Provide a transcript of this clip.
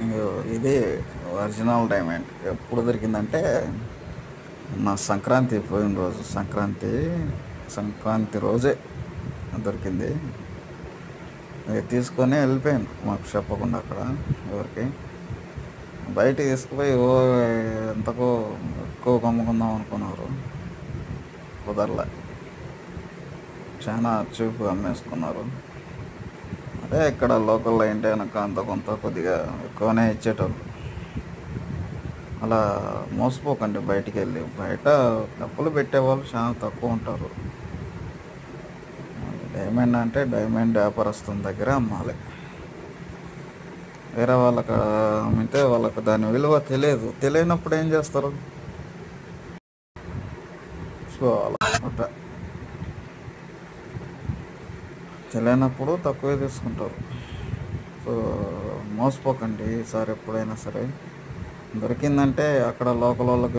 ఇంగో ఇది original diamond ఎప్పుడు దొరికిందంటే నా సంక్రాంతి పోయిన రోజు సంక్రాంతి రోజే దొరికింది. ఇక తీసుకొని వెళ్ళిపోయాను మాకు చెప్పకుండా అక్కడ ఎవరికి. బయట తీసుకుపోయి ఎంతకో ఎక్కువ అమ్ముకుందాం అనుకున్నారు, కుదరలే. చాలా చీప్గా అమ్మేసుకున్నారు. అదే ఇక్కడ లోకల్లో ఏంటి కనుక అంత కొంత కొద్దిగా ఎక్కువనే ఇచ్చేటోళ్ళు. అలా మోసపోకండి బయటికి వెళ్ళి. బయట డబ్బులు పెట్టేవాళ్ళు చాలా తక్కువ ఉంటారు. డైమండ్ అంటే డైమండ్ వ్యాపారస్తుని దగ్గర అమ్మాలి. వేరే వాళ్ళకి అమ్మితే వాళ్ళకి దాని విలువ తెలియనప్పుడు ఏం చేస్తారు? సో అలా తెలియనప్పుడు తక్కువే తీసుకుంటారు. సో మోసపోకండి ఈసారి ఎప్పుడైనా సరే. దొరికిందంటే అక్కడ లోకల్ వాళ్ళకి